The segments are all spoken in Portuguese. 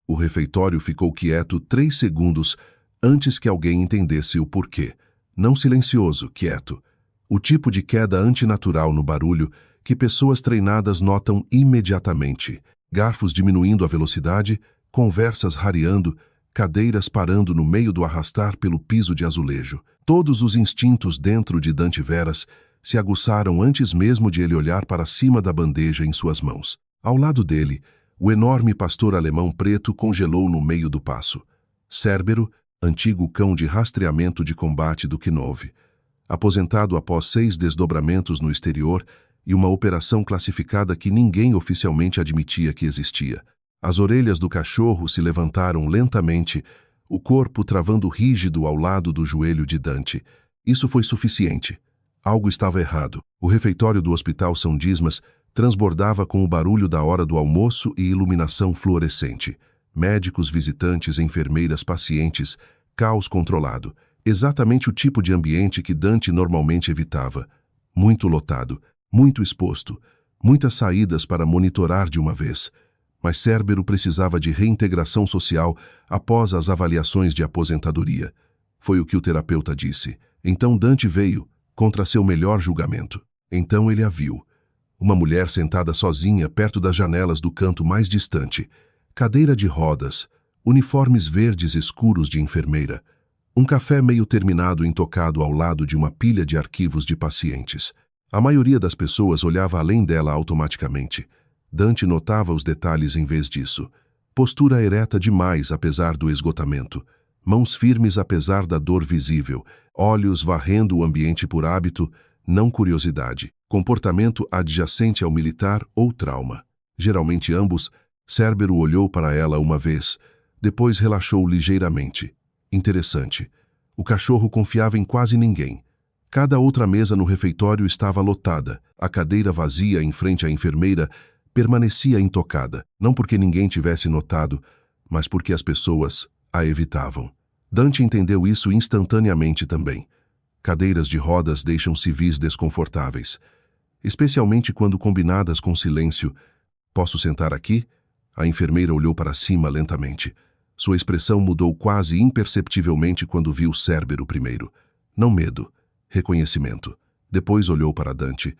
O refeitório ficou quieto 3 segundos antes que alguém entendesse o porquê. Não silencioso, quieto. O tipo de queda antinatural no barulho que pessoas treinadas notam imediatamente. Garfos diminuindo a velocidade, conversas rareando, cadeiras parando no meio do arrastar pelo piso de azulejo. Todos os instintos dentro de Dante Veras se aguçaram antes mesmo de ele olhar para cima da bandeja em suas mãos. Ao lado dele, o enorme pastor alemão preto congelou no meio do passo. Cérbero, antigo cão de rastreamento de combate do Knove. Aposentado após 6 desdobramentos no exterior e uma operação classificada que ninguém oficialmente admitia que existia. As orelhas do cachorro se levantaram lentamente, o corpo travando rígido ao lado do joelho de Dante. Isso foi suficiente. Algo estava errado. O refeitório do Hospital São Dismas transbordava com o barulho da hora do almoço e iluminação fluorescente. Médicos, visitantes, enfermeiras, pacientes, caos controlado. Exatamente o tipo de ambiente que Dante normalmente evitava. Muito lotado, muito exposto, muitas saídas para monitorar de uma vez. Mas Cérbero precisava de reintegração social após as avaliações de aposentadoria. Foi o que o terapeuta disse. Então Dante veio, contra seu melhor julgamento. Então ele a viu. Uma mulher sentada sozinha perto das janelas do canto mais distante. Cadeira de rodas, uniformes verdes escuros de enfermeira. Um café meio terminado intocado ao lado de uma pilha de arquivos de pacientes. A maioria das pessoas olhava além dela automaticamente. Dante notava os detalhes em vez disso. Postura ereta demais apesar do esgotamento. Mãos firmes apesar da dor visível. Olhos varrendo o ambiente por hábito, não curiosidade. Comportamento adjacente ao militar ou trauma. Geralmente ambos. Cérbero olhou para ela uma vez, depois relaxou ligeiramente. Interessante. O cachorro confiava em quase ninguém. Cada outra mesa no refeitório estava lotada. A cadeira vazia em frente à enfermeira permanecia intocada, não porque ninguém tivesse notado, mas porque as pessoas a evitavam. Dante entendeu isso instantaneamente também. Cadeiras de rodas deixam civis desconfortáveis, especialmente quando combinadas com silêncio. Posso sentar aqui? A enfermeira olhou para cima lentamente. Sua expressão mudou quase imperceptivelmente quando viu Cérbero primeiro. Não medo, reconhecimento. Depois olhou para Dante.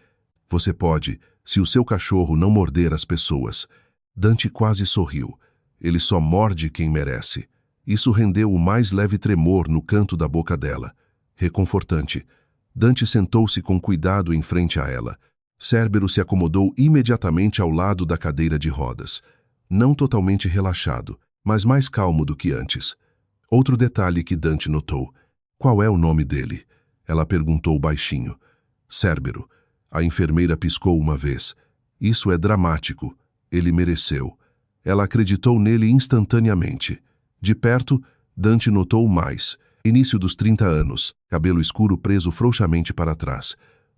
Você pode, se o seu cachorro não morder as pessoas. Dante quase sorriu. Ele só morde quem merece. Isso rendeu o mais leve tremor no canto da boca dela. Reconfortante. Dante sentou-se com cuidado em frente a ela. Cérbero se acomodou imediatamente ao lado da cadeira de rodas. Não totalmente relaxado, mas mais calmo do que antes. Outro detalhe que Dante notou. Qual é o nome dele? Ela perguntou baixinho. Cérbero. A enfermeira piscou uma vez. Isso é dramático. Ele mereceu. Ela acreditou nele instantaneamente. De perto, Dante notou mais. Início dos 30 anos, cabelo escuro preso frouxamente para trás.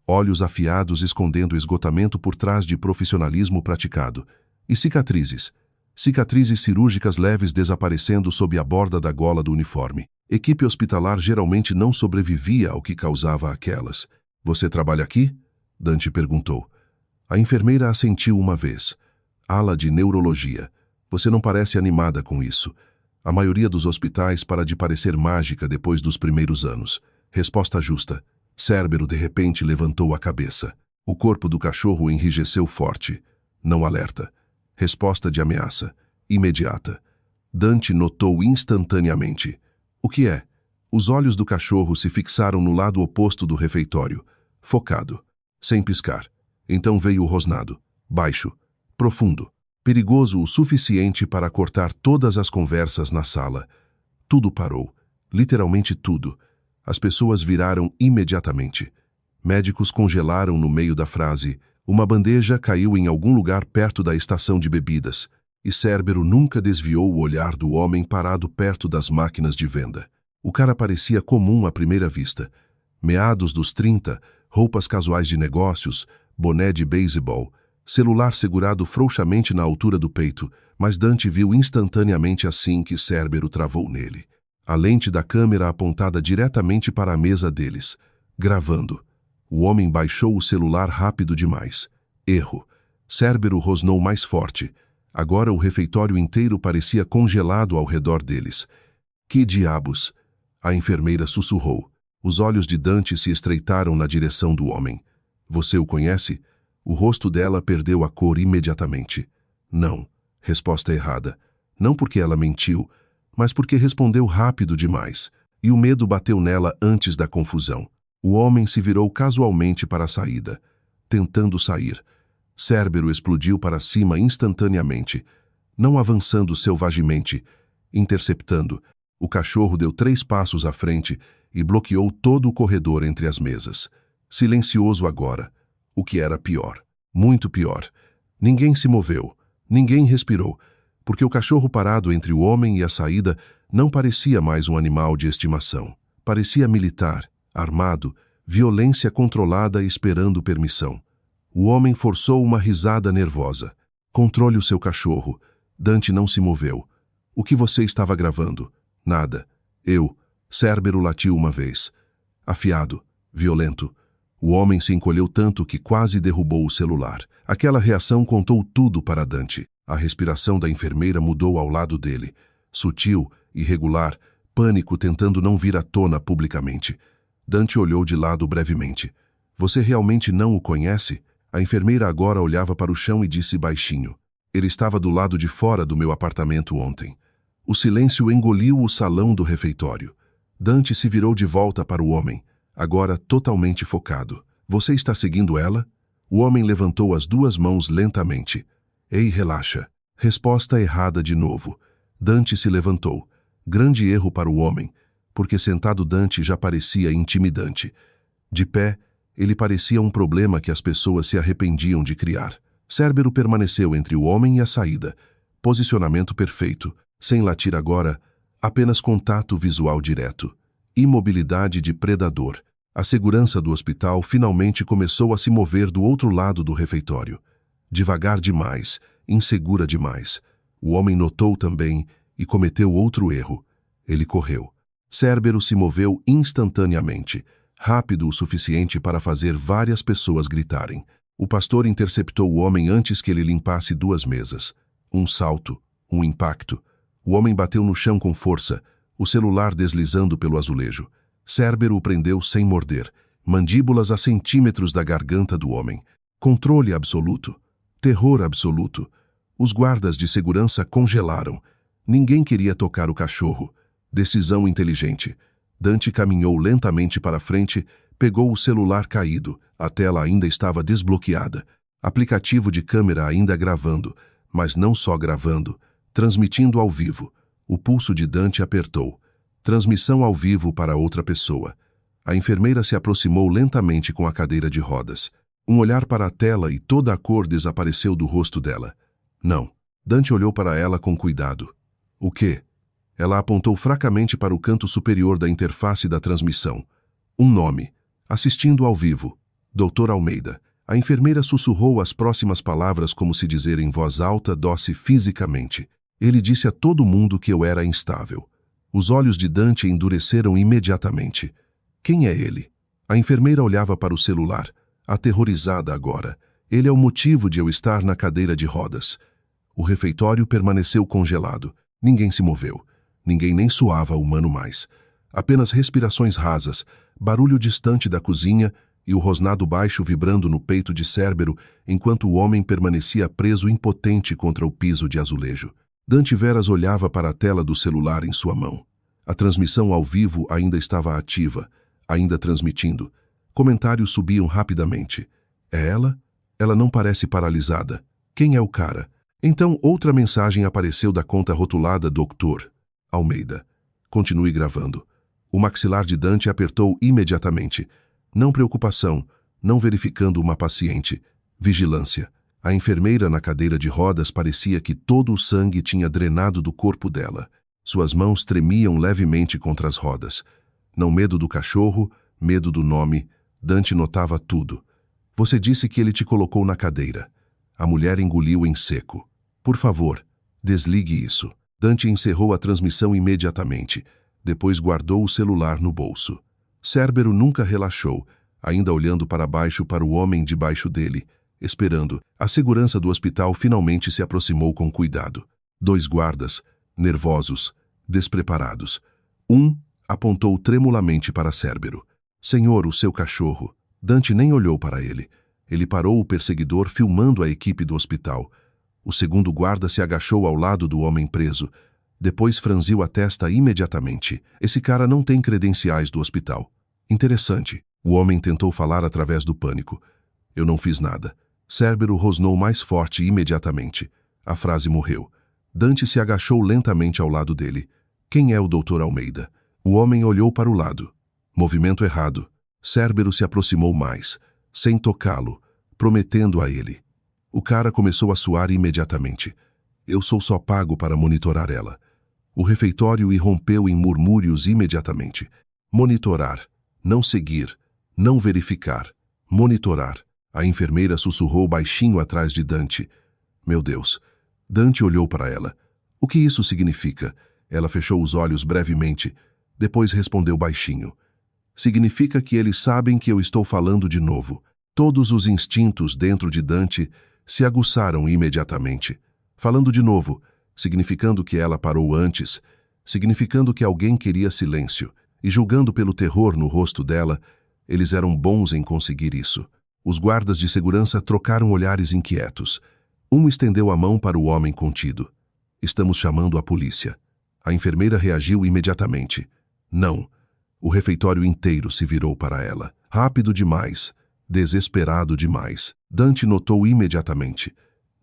Olhos afiados escondendo esgotamento por trás de profissionalismo praticado. E cicatrizes. Cicatrizes cirúrgicas leves desaparecendo sob a borda da gola do uniforme. Equipe hospitalar geralmente não sobrevivia ao que causava aquelas. Você trabalha aqui? Dante perguntou. A enfermeira assentiu uma vez. Ala de neurologia. Você não parece animada com isso. A maioria dos hospitais para de parecer mágica depois dos primeiros anos. Resposta justa. Cérbero de repente levantou a cabeça. O corpo do cachorro enrijeceu forte. Não alerta. Resposta de ameaça. Imediata. Dante notou instantaneamente. O que é? Os olhos do cachorro se fixaram no lado oposto do refeitório. Focado. Sem piscar. Então veio o rosnado. Baixo. Profundo. Perigoso o suficiente para cortar todas as conversas na sala. Tudo parou. Literalmente tudo. As pessoas viraram imediatamente. Médicos congelaram no meio da frase. Uma bandeja caiu em algum lugar perto da estação de bebidas. E Cérbero nunca desviou o olhar do homem parado perto das máquinas de venda. O cara parecia comum à primeira vista. Meados dos 30, roupas casuais de negócios, boné de beisebol, celular segurado frouxamente na altura do peito, mas Dante viu instantaneamente assim que Cérbero travou nele. A lente da câmera apontada diretamente para a mesa deles, gravando. O homem baixou o celular rápido demais. Erro. Cérbero rosnou mais forte. Agora o refeitório inteiro parecia congelado ao redor deles. Que diabos? A enfermeira sussurrou. Os olhos de Dante se estreitaram na direção do homem. Você o conhece? O rosto dela perdeu a cor imediatamente. Não. Resposta errada. Não porque ela mentiu, mas porque respondeu rápido demais, e o medo bateu nela antes da confusão. O homem se virou casualmente para a saída, tentando sair. Cérbero explodiu para cima instantaneamente, não avançando selvagemente, interceptando. O cachorro deu 3 passos à frente e bloqueou todo o corredor entre as mesas. Silencioso agora, o que era pior, muito pior. Ninguém se moveu, ninguém respirou, porque o cachorro parado entre o homem e a saída não parecia mais um animal de estimação. Parecia militar, armado, violência controlada esperando permissão. O homem forçou uma risada nervosa. Controle o seu cachorro. Dante não se moveu. O que você estava gravando? Nada. Eu. Cérbero latiu uma vez. Afiado, violento. O homem se encolheu tanto que quase derrubou o celular. Aquela reação contou tudo para Dante. A respiração da enfermeira mudou ao lado dele. Sutil, irregular, pânico tentando não vir à tona publicamente. Dante olhou de lado brevemente. Você realmente não o conhece? A enfermeira agora olhava para o chão e disse baixinho. Ele estava do lado de fora do meu apartamento ontem. O silêncio engoliu o salão do refeitório. Dante se virou de volta para o homem, agora totalmente focado. Você está seguindo ela? O homem levantou as 2 mãos lentamente. Ei, relaxa. Resposta errada de novo. Dante se levantou. Grande erro para o homem, porque sentado Dante já parecia intimidante. De pé, ele parecia um problema que as pessoas se arrependiam de criar. Cérbero permaneceu entre o homem e a saída. Posicionamento perfeito, sem latir agora, apenas contato visual direto. Imobilidade de predador. A segurança do hospital finalmente começou a se mover do outro lado do refeitório. Devagar demais, insegura demais. O homem notou também e cometeu outro erro. Ele correu. Cérbero se moveu instantaneamente, rápido o suficiente para fazer várias pessoas gritarem. O pastor interceptou o homem antes que ele limpasse 2 mesas. Um salto, um impacto. O homem bateu no chão com força, o celular deslizando pelo azulejo. Cérbero o prendeu sem morder, mandíbulas a centímetros da garganta do homem. Controle absoluto. Terror absoluto. Os guardas de segurança congelaram. Ninguém queria tocar o cachorro. Decisão inteligente. Dante caminhou lentamente para frente, pegou o celular caído. A tela ainda estava desbloqueada. Aplicativo de câmera ainda gravando, mas não só gravando, transmitindo ao vivo. O pulso de Dante apertou. Transmissão ao vivo para outra pessoa. A enfermeira se aproximou lentamente com a cadeira de rodas. Um olhar para a tela e toda a cor desapareceu do rosto dela. Não. Dante olhou para ela com cuidado. O quê? Ela apontou fracamente para o canto superior da interface da transmissão. Um nome. Assistindo ao vivo. Dr. Almeida. A enfermeira sussurrou as próximas palavras como se dizer em voz alta, doce fisicamente. Ele disse a todo mundo que eu era instável. Os olhos de Dante endureceram imediatamente. Quem é ele? A enfermeira olhava para o celular, aterrorizada agora. Ele é o motivo de eu estar na cadeira de rodas. O refeitório permaneceu congelado. Ninguém se moveu. Ninguém nem suava humano mais. Apenas respirações rasas, barulho distante da cozinha e o rosnado baixo vibrando no peito de Cérbero enquanto o homem permanecia preso impotente contra o piso de azulejo. Dante Veras olhava para a tela do celular em sua mão. A transmissão ao vivo ainda estava ativa, ainda transmitindo. Comentários subiam rapidamente. É ela? Ela não parece paralisada. Quem é o cara? Então outra mensagem apareceu da conta rotulada Dr. Almeida. Continue gravando. O maxilar de Dante apertou imediatamente. Não preocupação, não verificando uma paciente. Vigilância. A enfermeira na cadeira de rodas parecia que todo o sangue tinha drenado do corpo dela. Suas mãos tremiam levemente contra as rodas. Não medo do cachorro, medo do nome. Dante notava tudo. Você disse que ele te colocou na cadeira. A mulher engoliu em seco. Por favor, desligue isso. Dante encerrou a transmissão imediatamente. Depois guardou o celular no bolso. Cérbero nunca relaxou, ainda olhando para baixo para o homem debaixo dele. esperando. A segurança do hospital finalmente se aproximou com cuidado. 2 guardas, nervosos, despreparados. Um apontou tremulamente para Cérbero. Senhor, o seu cachorro. Dante nem olhou para ele. Ele parou o perseguidor filmando a equipe do hospital. O segundo guarda se agachou ao lado do homem preso. Depois franziu a testa imediatamente. Esse cara não tem credenciais do hospital. Interessante. O homem tentou falar através do pânico. Eu não fiz nada. Cérbero rosnou mais forte imediatamente. A frase morreu. Dante se agachou lentamente ao lado dele. Quem é o Dr. Almeida? O homem olhou para o lado. Movimento errado. Cérbero se aproximou mais, sem tocá-lo, prometendo a ele. O cara começou a suar imediatamente. Eu sou só pago para monitorar ela. O refeitório irrompeu em murmúrios imediatamente. Monitorar. Não seguir. Não verificar. Monitorar. A enfermeira sussurrou baixinho atrás de Dante. Meu Deus. Dante olhou para ela. O que isso significa? Ela fechou os olhos brevemente. Depois respondeu baixinho. Significa que eles sabem que eu estou falando de novo. Todos os instintos dentro de Dante se aguçaram imediatamente. Falando de novo, significando que ela parou antes, significando que alguém queria silêncio, e julgando pelo terror no rosto dela, eles eram bons em conseguir isso. Os guardas de segurança trocaram olhares inquietos. Um estendeu a mão para o homem contido. Estamos chamando a polícia. A enfermeira reagiu imediatamente. Não. O refeitório inteiro se virou para ela. Rápido demais. Desesperado demais. Dante notou imediatamente.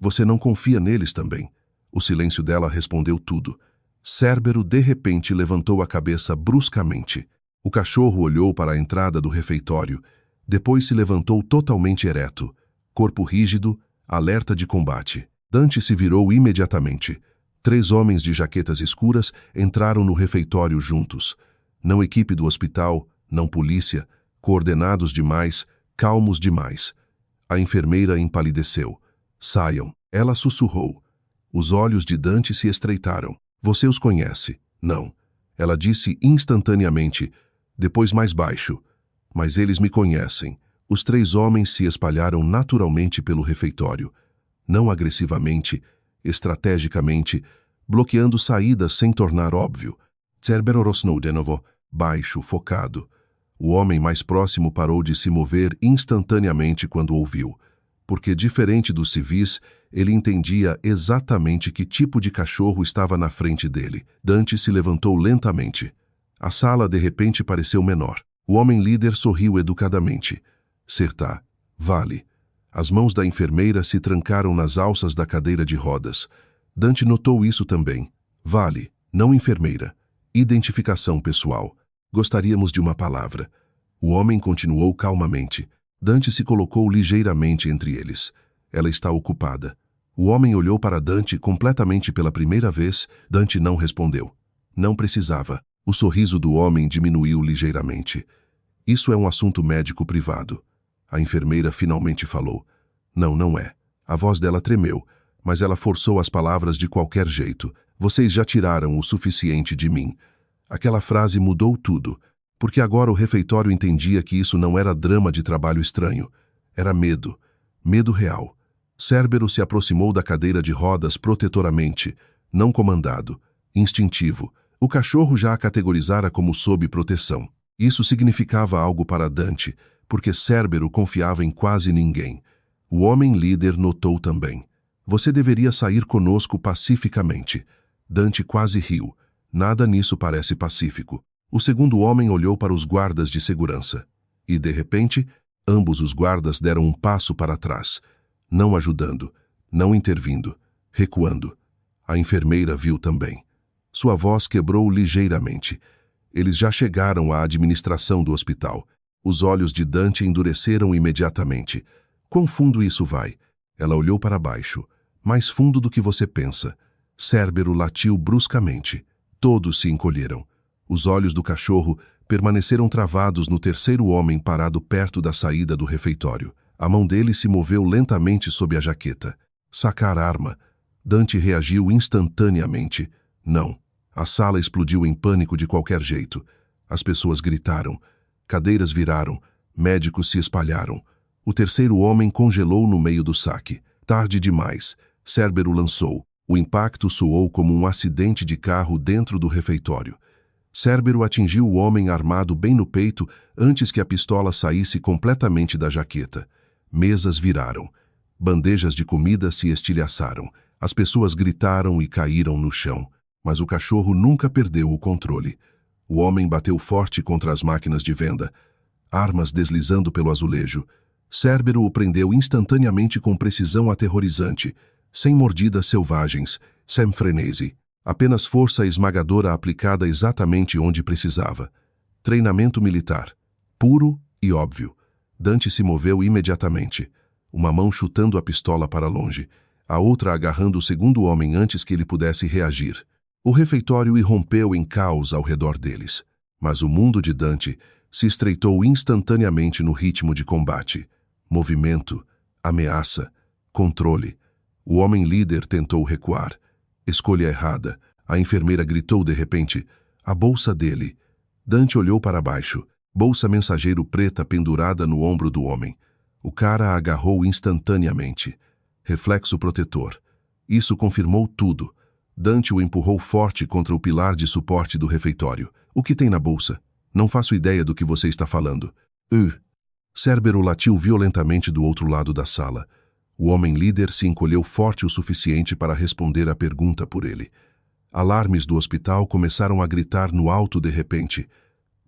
Você não confia neles também? O silêncio dela respondeu tudo. Cérbero de repente levantou a cabeça bruscamente. O cachorro olhou para a entrada do refeitório. Depois se levantou totalmente ereto. Corpo rígido, alerta de combate. Dante se virou imediatamente. 3 homens de jaquetas escuras entraram no refeitório juntos. Não equipe do hospital, não polícia, coordenados demais, calmos demais. A enfermeira empalideceu. Saiam. Ela sussurrou. Os olhos de Dante se estreitaram. Você os conhece? Não. Ela disse instantaneamente, depois mais baixo. Mas eles me conhecem. Os 3 homens se espalharam naturalmente pelo refeitório. Não agressivamente, estrategicamente, bloqueando saídas sem tornar óbvio. Cérbero rosnou de novo, baixo, focado. O homem mais próximo parou de se mover instantaneamente quando ouviu, porque, diferente dos civis, ele entendia exatamente que tipo de cachorro estava na frente dele. Dante se levantou lentamente. A sala, de repente, pareceu menor. O homem líder sorriu educadamente. Sertá, vale. As mãos da enfermeira se trancaram nas alças da cadeira de rodas. Dante notou isso também. Vale, não enfermeira. Identificação pessoal. Gostaríamos de uma palavra. O homem continuou calmamente. Dante se colocou ligeiramente entre eles. Ela está ocupada. O homem olhou para Dante completamente pela primeira vez. Dante não respondeu. Não precisava. O sorriso do homem diminuiu ligeiramente. Isso é um assunto médico privado. A enfermeira finalmente falou. Não, não é. A voz dela tremeu, mas ela forçou as palavras de qualquer jeito. Vocês já tiraram o suficiente de mim. Aquela frase mudou tudo, porque agora o refeitório entendia que isso não era drama de trabalho estranho. Era medo. Medo real. Cérbero se aproximou da cadeira de rodas protetoramente, não comandado, instintivo. O cachorro já a categorizara como sob proteção. Isso significava algo para Dante, porque Cérbero confiava em quase ninguém. O homem líder notou também. Você deveria sair conosco pacificamente. Dante quase riu. Nada nisso parece pacífico. O segundo homem olhou para os guardas de segurança. E, de repente, ambos os guardas deram um passo para trás, não ajudando, não intervindo, recuando. A enfermeira viu também. Sua voz quebrou ligeiramente. Eles já chegaram à administração do hospital. Os olhos de Dante endureceram imediatamente. Quão fundo isso vai? Ela olhou para baixo. Mais fundo do que você pensa. Cérbero latiu bruscamente. Todos se encolheram. Os olhos do cachorro permaneceram travados no terceiro homem parado perto da saída do refeitório. A mão dele se moveu lentamente sob a jaqueta. Sacar arma. Dante reagiu instantaneamente. Não. A sala explodiu em pânico de qualquer jeito. As pessoas gritaram. Cadeiras viraram. Médicos se espalharam. O terceiro homem congelou no meio do saque. Tarde demais. Cérbero lançou. O impacto soou como um acidente de carro dentro do refeitório. Cérbero atingiu o homem armado bem no peito antes que a pistola saísse completamente da jaqueta. Mesas viraram. Bandejas de comida se estilhaçaram. As pessoas gritaram e caíram no chão. Mas o cachorro nunca perdeu o controle. O homem bateu forte contra as máquinas de venda. Armas deslizando pelo azulejo. Cérbero o prendeu instantaneamente com precisão aterrorizante, sem mordidas selvagens, sem frenesi. Apenas força esmagadora aplicada exatamente onde precisava. Treinamento militar. Puro e óbvio. Dante se moveu imediatamente. Uma mão chutando a pistola para longe, a outra agarrando o segundo homem antes que ele pudesse reagir. O refeitório irrompeu em caos ao redor deles. Mas o mundo de Dante se estreitou instantaneamente no ritmo de combate. Movimento, ameaça, controle. O homem líder tentou recuar. Escolha errada. A enfermeira gritou de repente. A bolsa dele. Dante olhou para baixo. Bolsa mensageiro preta pendurada no ombro do homem. O cara a agarrou instantaneamente. Reflexo protetor. Isso confirmou tudo. Dante o empurrou forte contra o pilar de suporte do refeitório. O que tem na bolsa? Não faço ideia do que você está falando. Cérbero latiu violentamente do outro lado da sala. O homem líder se encolheu forte o suficiente para responder à pergunta por ele. Alarmes do hospital começaram a gritar no alto de repente.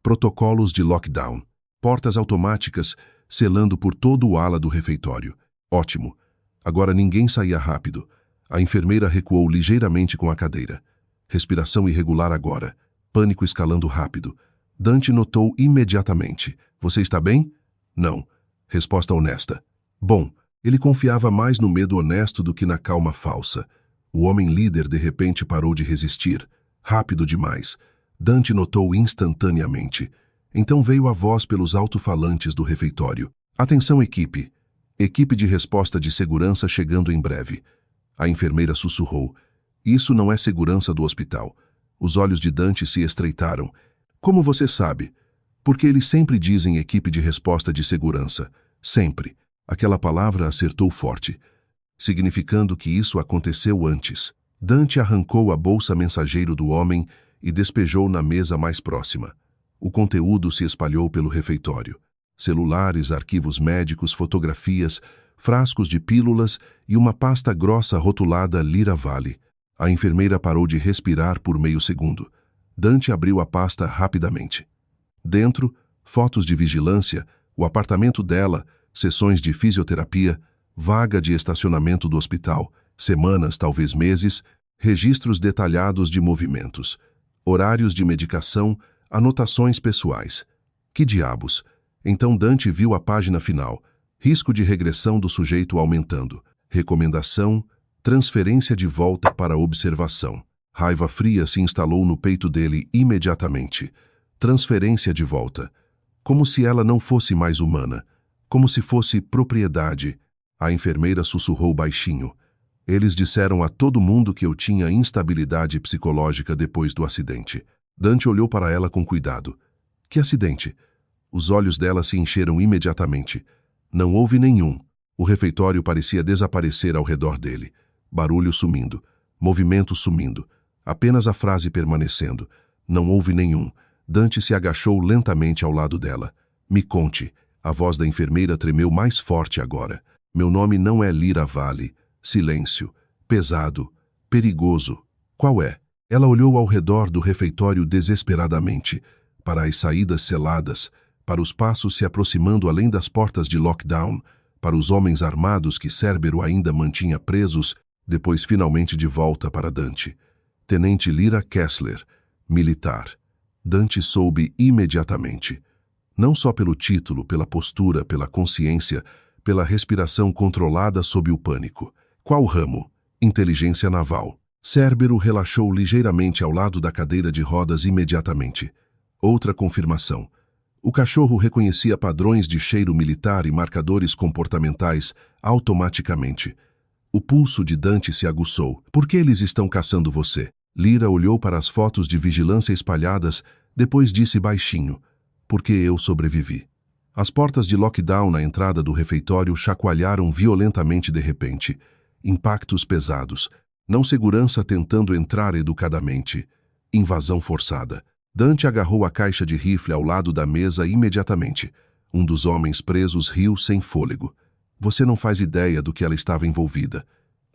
Protocolos de lockdown. Portas automáticas selando por todo o ala do refeitório. Ótimo. Agora ninguém saía rápido. A enfermeira recuou ligeiramente com a cadeira. Respiração irregular agora. Pânico escalando rápido. Dante notou imediatamente. Você está bem? Não. Resposta honesta. Bom, ele confiava mais no medo honesto do que na calma falsa. O homem líder de repente parou de resistir. Rápido demais. Dante notou instantaneamente. Então veio a voz pelos alto-falantes do refeitório. Atenção, equipe. Equipe de resposta de segurança chegando em breve. A enfermeira sussurrou. Isso não é segurança do hospital. Os olhos de Dante se estreitaram. Como você sabe? Porque eles sempre dizem equipe de resposta de segurança. Sempre. Aquela palavra acertou forte, significando que isso aconteceu antes. Dante arrancou a bolsa mensageiro do homem e despejou na mesa mais próxima. O conteúdo se espalhou pelo refeitório. Celulares, arquivos médicos, fotografias, frascos de pílulas e uma pasta grossa rotulada Lira Vale. A enfermeira parou de respirar por meio segundo. Dante abriu a pasta rapidamente. Dentro, fotos de vigilância, o apartamento dela, sessões de fisioterapia, vaga de estacionamento do hospital, semanas, talvez meses, registros detalhados de movimentos, horários de medicação, anotações pessoais. Que diabos? Então Dante viu a página final. Risco de regressão do sujeito aumentando. Recomendação, transferência de volta para observação. Raiva fria se instalou no peito dele imediatamente. Transferência de volta. Como se ela não fosse mais humana. Como se fosse propriedade. A enfermeira sussurrou baixinho. Eles disseram a todo mundo que eu tinha instabilidade psicológica depois do acidente. Dante olhou para ela com cuidado. Que acidente? Os olhos dela se encheram imediatamente. Não houve nenhum. O refeitório parecia desaparecer ao redor dele. Barulho sumindo. Movimento sumindo. Apenas a frase permanecendo. Não houve nenhum. Dante se agachou lentamente ao lado dela. Me conte. A voz da enfermeira tremeu mais forte agora. Meu nome não é Lira Vale. Silêncio. Pesado. Perigoso. Qual é? Ela olhou ao redor do refeitório desesperadamente. Para as saídas seladas. Para os passos se aproximando além das portas de lockdown. Para os homens armados que Cérbero ainda mantinha presos, depois finalmente de volta para Dante. Tenente Lira Kessler. Militar. Dante soube imediatamente. Não só pelo título, pela postura, pela consciência, pela respiração controlada sob o pânico. Qual ramo? Inteligência naval. Cérbero relaxou ligeiramente ao lado da cadeira de rodas imediatamente. Outra confirmação. O cachorro reconhecia padrões de cheiro militar e marcadores comportamentais automaticamente. O pulso de Dante se aguçou. Por que eles estão caçando você? Lira olhou para as fotos de vigilância espalhadas, depois disse baixinho. Porque eu sobrevivi. As portas de lockdown na entrada do refeitório chacoalharam violentamente de repente. Impactos pesados. Não segurança tentando entrar educadamente. Invasão forçada. Dante agarrou a caixa de rifle ao lado da mesa imediatamente. Um dos homens presos riu sem fôlego. Você não faz ideia do que ela estava envolvida.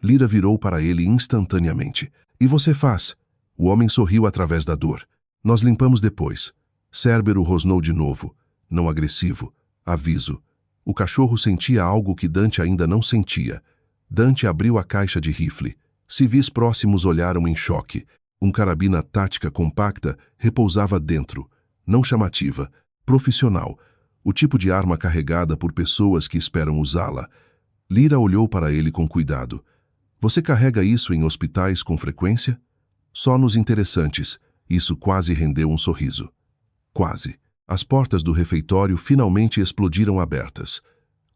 Lyra virou para ele instantaneamente. E você faz? O homem sorriu através da dor. Nós limpamos depois. Cérbero rosnou de novo. Não agressivo. Aviso. O cachorro sentia algo que Dante ainda não sentia. Dante abriu a caixa de rifle. Civis próximos olharam em choque. Um carabina tática compacta repousava dentro. Não chamativa. Profissional. O tipo de arma carregada por pessoas que esperam usá-la. Lyra olhou para ele com cuidado. Você carrega isso em hospitais com frequência? Só nos interessantes. Isso quase rendeu um sorriso. Quase. As portas do refeitório finalmente explodiram abertas.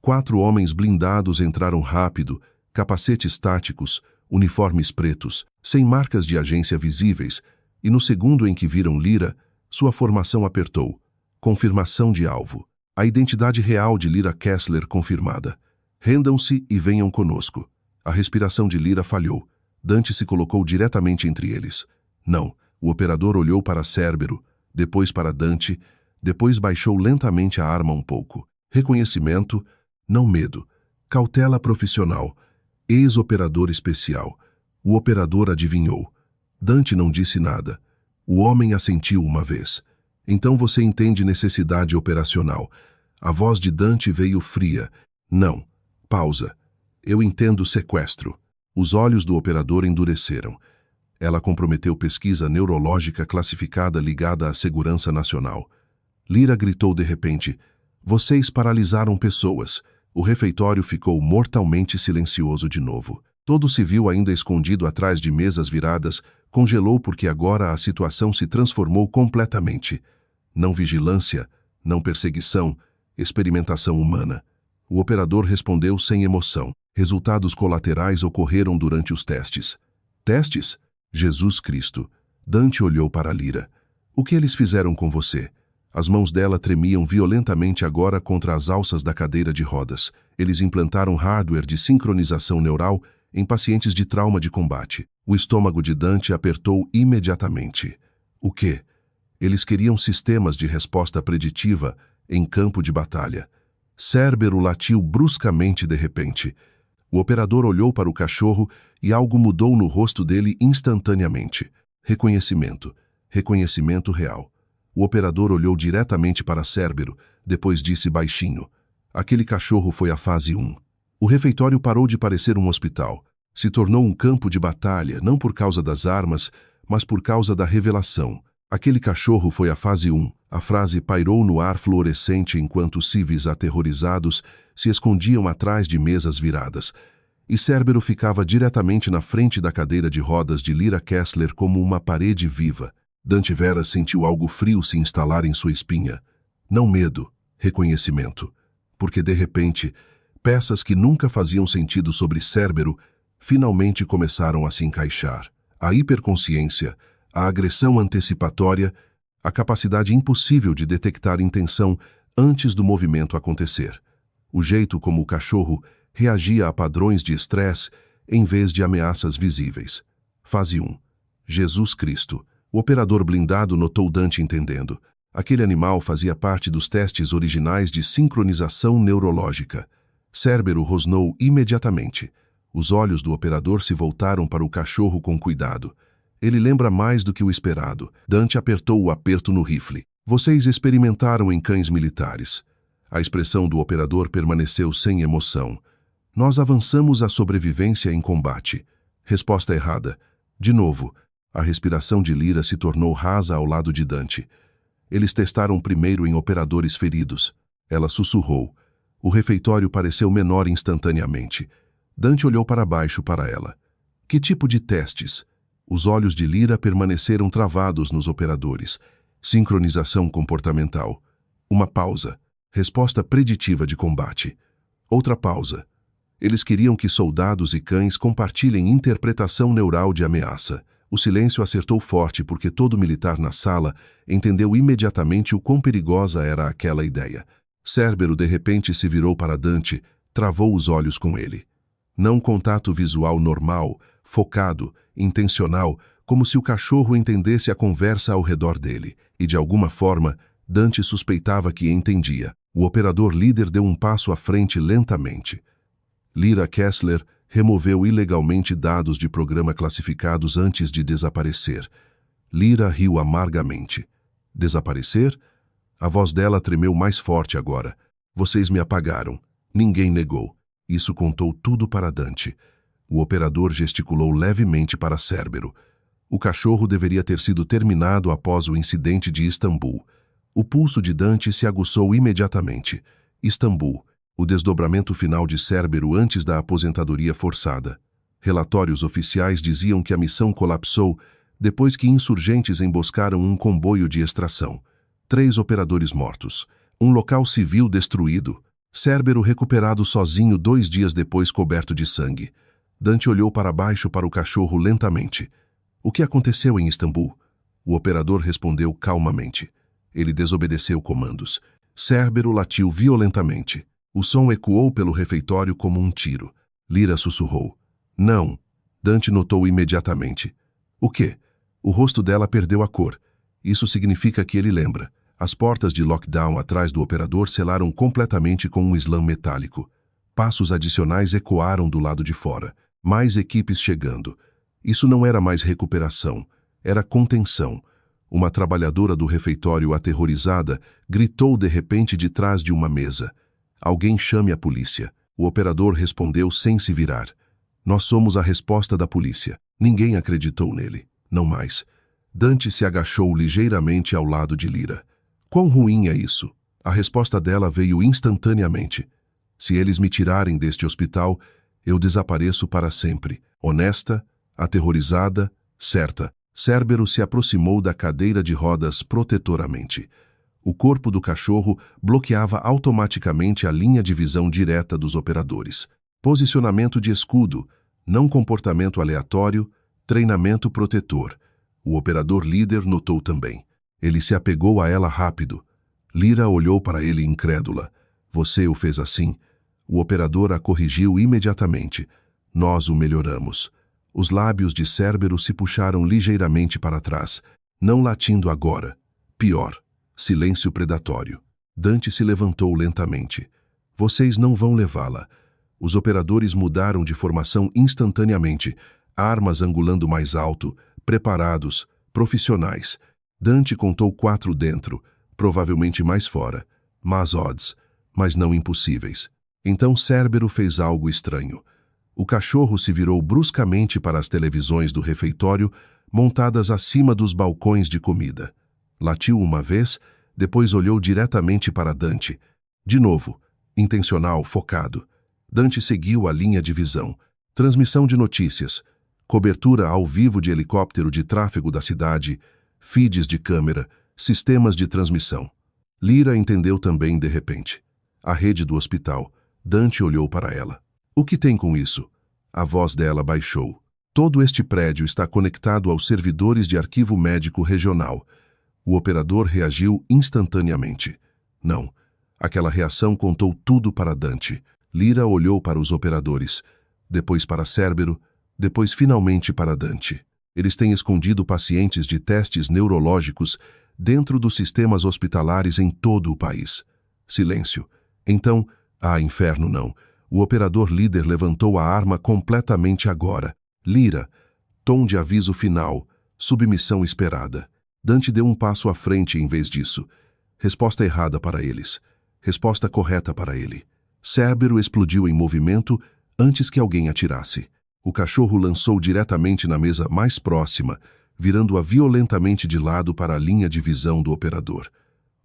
4 homens blindados entraram rápido, capacetes táticos, uniformes pretos, sem marcas de agência visíveis, e no segundo em que viram Lyra, sua formação apertou. Confirmação de alvo. A identidade real de Lyra Kessler confirmada. Rendam-se e venham conosco. A respiração de Lyra falhou. Dante se colocou diretamente entre eles. Não. O operador olhou para Cérbero, depois para Dante, depois baixou lentamente a arma um pouco. Reconhecimento, não medo. Cautela profissional. Ex-operador especial. O operador adivinhou. Dante não disse nada. O homem assentiu uma vez. Então você entende necessidade operacional. A voz de Dante veio fria. Não. Pausa. Eu entendo sequestro. Os olhos do operador endureceram. Ela comprometeu pesquisa neurológica classificada ligada à segurança nacional. Lyra gritou de repente. Vocês paralisaram pessoas. O refeitório ficou mortalmente silencioso de novo. Todo o civil ainda escondido atrás de mesas viradas congelou porque agora a situação se transformou completamente. Não vigilância, não perseguição, experimentação humana. O operador respondeu sem emoção. Resultados colaterais ocorreram durante os testes. Testes? Jesus Cristo. Dante olhou para Lyra. O que eles fizeram com você? As mãos dela tremiam violentamente agora contra as alças da cadeira de rodas. Eles implantaram hardware de sincronização neural em pacientes de trauma de combate. O estômago de Dante apertou imediatamente. O quê? Eles queriam sistemas de resposta preditiva em campo de batalha. Cérbero latiu bruscamente de repente. O operador olhou para o cachorro e algo mudou no rosto dele instantaneamente. Reconhecimento. Reconhecimento real. O operador olhou diretamente para Cérbero, depois disse baixinho. Aquele cachorro foi a fase 1. O refeitório parou de parecer um hospital. Se tornou um campo de batalha, não por causa das armas, mas por causa da revelação. Aquele cachorro foi a fase 1. A frase pairou no ar fluorescente enquanto civis aterrorizados se escondiam atrás de mesas viradas. E Cérbero ficava diretamente na frente da cadeira de rodas de Lyra Kessler como uma parede viva. Dante Vera sentiu algo frio se instalar em sua espinha. Não medo, reconhecimento. Porque, de repente, peças que nunca faziam sentido sobre Cérbero finalmente começaram a se encaixar. A hiperconsciência, a agressão antecipatória, a capacidade impossível de detectar intenção antes do movimento acontecer. O jeito como o cachorro reagia a padrões de estresse em vez de ameaças visíveis. Fase 1. Jesus Cristo. O operador blindado notou Dante entendendo. Aquele animal fazia parte dos testes originais de sincronização neurológica. Cérbero rosnou imediatamente. Os olhos do operador se voltaram para o cachorro com cuidado. Ele lembra mais do que o esperado. Dante apertou o aperto no rifle. Vocês experimentaram em cães militares. A expressão do operador permaneceu sem emoção. Nós avançamos a sobrevivência em combate. Resposta errada. De novo. A respiração de Lyra se tornou rasa ao lado de Dante. Eles testaram primeiro em operadores feridos. Ela sussurrou. O refeitório pareceu menor instantaneamente. Dante olhou para baixo para ela. Que tipo de testes? Os olhos de Lyra permaneceram travados nos operadores. Sincronização comportamental. Uma pausa. Resposta preditiva de combate. Outra pausa. Eles queriam que soldados e cães compartilhem interpretação neural de ameaça. O silêncio acertou forte porque todo militar na sala entendeu imediatamente o quão perigosa era aquela ideia. Cérbero de repente se virou para Dante, travou os olhos com ele. Não contato visual normal, focado, intencional, como se o cachorro entendesse a conversa ao redor dele, e de alguma forma, Dante suspeitava que entendia. O operador líder deu um passo à frente lentamente. Lyra Kessler removeu ilegalmente dados de programa classificados antes de desaparecer. Lyra riu amargamente. Desaparecer? A voz dela tremeu mais forte agora. Vocês me apagaram. Ninguém negou. Isso contou tudo para Dante. O operador gesticulou levemente para Cérbero. O cachorro deveria ter sido terminado após o incidente de Istambul. O pulso de Dante se aguçou imediatamente. Istambul, o desdobramento final de Cérbero antes da aposentadoria forçada. Relatórios oficiais diziam que a missão colapsou depois que insurgentes emboscaram um comboio de extração. 3 operadores mortos. Um local civil destruído. Cérbero recuperado sozinho 2 dias depois coberto de sangue. Dante olhou para baixo para o cachorro lentamente. O que aconteceu em Istambul? O operador respondeu calmamente. Ele desobedeceu comandos. Cérbero latiu violentamente. O som ecoou pelo refeitório como um tiro. Lyra sussurrou. Não. Dante notou imediatamente. O quê? O rosto dela perdeu a cor. Isso significa que ele lembra. As portas de lockdown atrás do operador selaram completamente com um slam metálico. Passos adicionais ecoaram do lado de fora. Mais equipes chegando. Isso não era mais recuperação. Era contenção. Uma trabalhadora do refeitório aterrorizada gritou de repente de trás de uma mesa. Alguém chame a polícia. O operador respondeu sem se virar. Nós somos a resposta da polícia. Ninguém acreditou nele. Não mais. Dante se agachou ligeiramente ao lado de Lyra. Quão ruim é isso? A resposta dela veio instantaneamente. Se eles me tirarem deste hospital, eu desapareço para sempre. Honesta, aterrorizada, certa. Cérbero se aproximou da cadeira de rodas protetoramente. O corpo do cachorro bloqueava automaticamente a linha de visão direta dos operadores. Posicionamento de escudo, não comportamento aleatório, treinamento protetor. O operador líder notou também. Ele se apegou a ela rápido. Lyra olhou para ele incrédula. Você o fez assim? O operador a corrigiu imediatamente. Nós o melhoramos. Os lábios de Cérbero se puxaram ligeiramente para trás, não latindo agora. Pior. Silêncio predatório. Dante se levantou lentamente. Vocês não vão levá-la. Os operadores mudaram de formação instantaneamente, armas angulando mais alto, preparados, profissionais. Dante contou 4 dentro, provavelmente mais fora. Más odds, mas não impossíveis. Então Cérbero fez algo estranho. O cachorro se virou bruscamente para as televisões do refeitório, montadas acima dos balcões de comida. Latiu uma vez, depois olhou diretamente para Dante. De novo, intencional, focado. Dante seguiu a linha de visão. Transmissão de notícias, cobertura ao vivo de helicóptero de tráfego da cidade, feeds de câmera, sistemas de transmissão. Lyra entendeu também de repente. A rede do hospital. Dante olhou para ela. O que tem com isso? A voz dela baixou. Todo este prédio está conectado aos servidores de arquivo médico regional. O operador reagiu instantaneamente. Não. Aquela reação contou tudo para Dante. Lyra olhou para os operadores, depois para Cérbero, depois finalmente para Dante. Eles têm escondido pacientes de testes neurológicos dentro dos sistemas hospitalares em todo o país. Silêncio. Então, inferno não. O operador líder levantou a arma completamente agora. Lyra. Tom de aviso final. Submissão esperada. Dante deu um passo à frente em vez disso. Resposta errada para eles. Resposta correta para ele. Cérbero explodiu em movimento antes que alguém atirasse. O cachorro lançou diretamente na mesa mais próxima, virando-a violentamente de lado para a linha de visão do operador.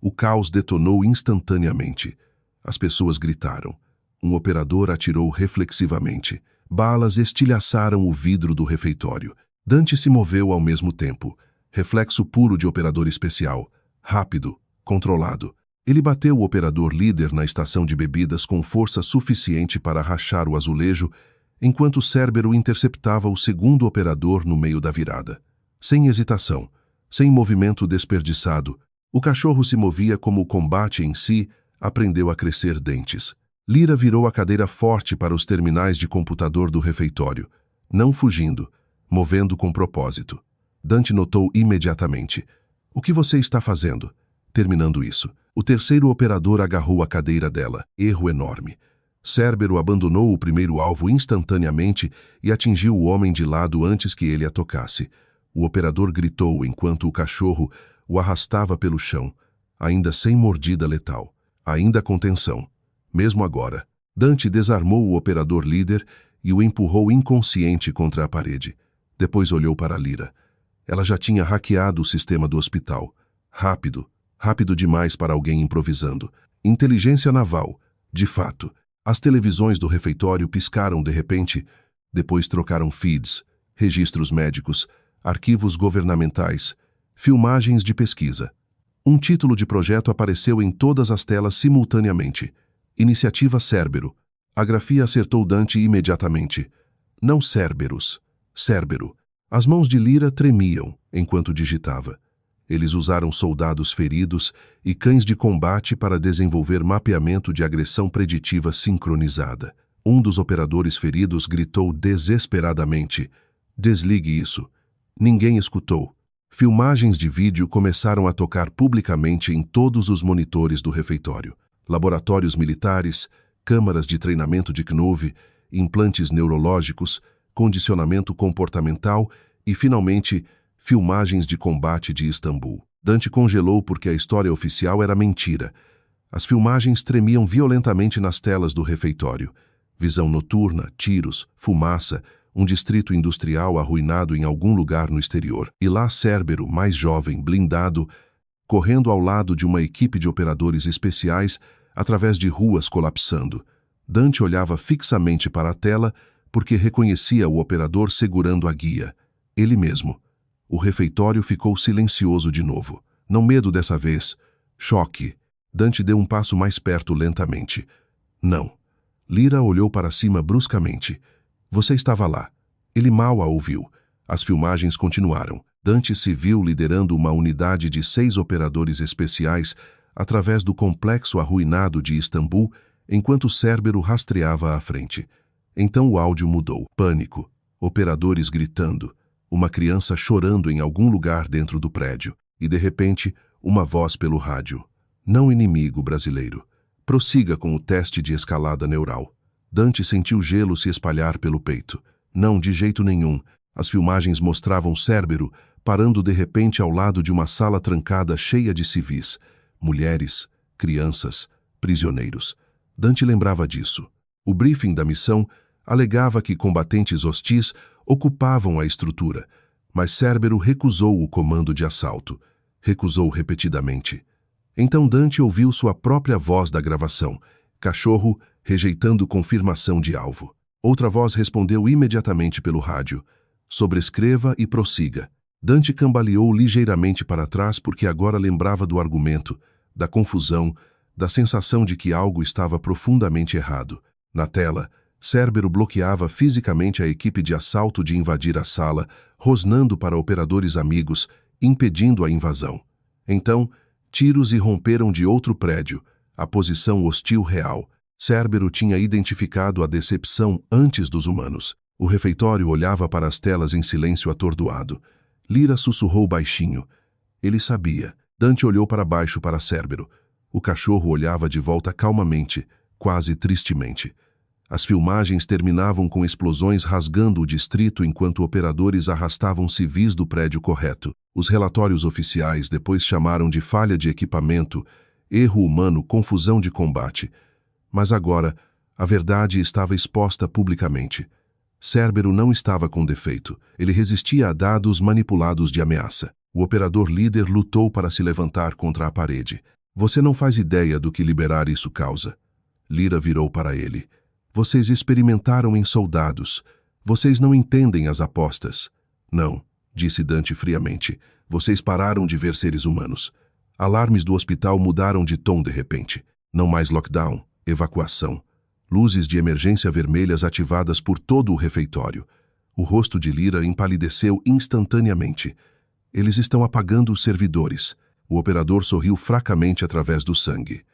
O caos detonou instantaneamente. As pessoas gritaram. Um operador atirou reflexivamente. Balas estilhaçaram o vidro do refeitório. Dante se moveu ao mesmo tempo. Reflexo puro de operador especial. Rápido, controlado. Ele bateu o operador líder na estação de bebidas com força suficiente para rachar o azulejo, enquanto Cérbero interceptava o segundo operador no meio da virada. Sem hesitação, sem movimento desperdiçado, o cachorro se movia como o combate em si, aprendeu a crescer dentes. Lyra virou a cadeira forte para os terminais de computador do refeitório, não fugindo, movendo com propósito. Dante notou imediatamente. O que você está fazendo? Terminando isso, o terceiro operador agarrou a cadeira dela. Erro enorme. Cérbero abandonou o primeiro alvo instantaneamente e atingiu o homem de lado antes que ele a tocasse. O operador gritou enquanto o cachorro o arrastava pelo chão, ainda sem mordida letal, ainda com tensão. Mesmo agora, Dante desarmou o operador líder e o empurrou inconsciente contra a parede. Depois olhou para Lyra. Ela já tinha hackeado o sistema do hospital. Rápido, rápido demais para alguém improvisando. Inteligência naval, de fato. As televisões do refeitório piscaram de repente, depois trocaram feeds, registros médicos, arquivos governamentais, filmagens de pesquisa. Um título de projeto apareceu em todas as telas simultaneamente. Iniciativa Cérbero. A grafia acertou Dante imediatamente. Não Cerberus. Cérbero. As mãos de Lyra tremiam enquanto digitava. Eles usaram soldados feridos e cães de combate para desenvolver mapeamento de agressão preditiva sincronizada. Um dos operadores feridos gritou desesperadamente: "Desligue isso." Ninguém escutou. Filmagens de vídeo começaram a tocar publicamente em todos os monitores do refeitório. Laboratórios militares, câmaras de treinamento de CNUV, implantes neurológicos, condicionamento comportamental e, finalmente, filmagens de combate de Istambul. Dante congelou porque a história oficial era mentira. As filmagens tremiam violentamente nas telas do refeitório. Visão noturna, tiros, fumaça, um distrito industrial arruinado em algum lugar no exterior. E lá Cérbero, mais jovem, blindado, correndo ao lado de uma equipe de operadores especiais através de ruas colapsando. Dante olhava fixamente para a tela porque reconhecia o operador segurando a guia. Ele mesmo. O refeitório ficou silencioso de novo. Não medo dessa vez. Choque. Dante deu um passo mais perto lentamente. Não. Lyra olhou para cima bruscamente. Você estava lá. Ele mal a ouviu. As filmagens continuaram. Dante se viu liderando uma unidade de 6 operadores especiais através do complexo arruinado de Istambul, enquanto Cérbero rastreava à frente. Então o áudio mudou. Pânico. Operadores gritando. Uma criança chorando em algum lugar dentro do prédio. E, de repente, uma voz pelo rádio. Não inimigo brasileiro. Prossiga com o teste de escalada neural. Dante sentiu gelo se espalhar pelo peito. Não, de jeito nenhum. As filmagens mostravam Cérbero parando de repente ao lado de uma sala trancada cheia de civis. Mulheres, crianças, prisioneiros. Dante lembrava disso. O briefing da missão alegava que combatentes hostis ocupavam a estrutura, mas Cérbero recusou o comando de assalto. Recusou repetidamente. Então Dante ouviu sua própria voz da gravação. Cachorro, rejeitando confirmação de alvo. Outra voz respondeu imediatamente pelo rádio. Sobrescreva e prossiga. Dante cambaleou ligeiramente para trás porque agora lembrava do argumento, da confusão, da sensação de que algo estava profundamente errado. Na tela, Cérbero bloqueava fisicamente a equipe de assalto de invadir a sala, rosnando para operadores amigos, impedindo a invasão. Então, tiros irromperam de outro prédio, a posição hostil real. Cérbero tinha identificado a decepção antes dos humanos. O refeitório olhava para as telas em silêncio atordoado. Lyra sussurrou baixinho. Ele sabia. Dante olhou para baixo para Cérbero. O cachorro olhava de volta calmamente, quase tristemente. As filmagens terminavam com explosões rasgando o distrito enquanto operadores arrastavam civis do prédio correto. Os relatórios oficiais depois chamaram de falha de equipamento, erro humano, confusão de combate. Mas agora, a verdade estava exposta publicamente. Cérbero não estava com defeito. Ele resistia a dados manipulados de ameaça. O operador líder lutou para se levantar contra a parede. Você não faz ideia do que liberar isso causa. Lyra virou para ele. Vocês experimentaram em soldados. Vocês não entendem as apostas. Não, disse Dante friamente. Vocês pararam de ver seres humanos. Alarmes do hospital mudaram de tom de repente. Não mais lockdown, evacuação. Luzes de emergência vermelhas ativadas por todo o refeitório. O rosto de Lyra empalideceu instantaneamente. Eles estão apagando os servidores. O operador sorriu fracamente através do sangue.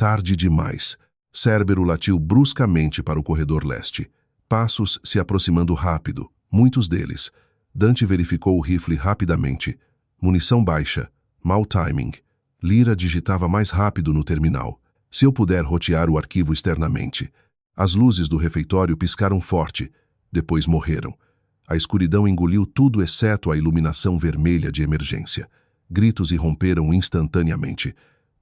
Tarde demais. Cérbero latiu bruscamente para o corredor leste. Passos se aproximando rápido, muitos deles. Dante verificou o rifle rapidamente. Munição baixa. Mau timing. Lyra digitava mais rápido no terminal. Se eu puder rotear o arquivo externamente. As luzes do refeitório piscaram forte. Depois morreram. A escuridão engoliu tudo exceto a iluminação vermelha de emergência. Gritos irromperam instantaneamente.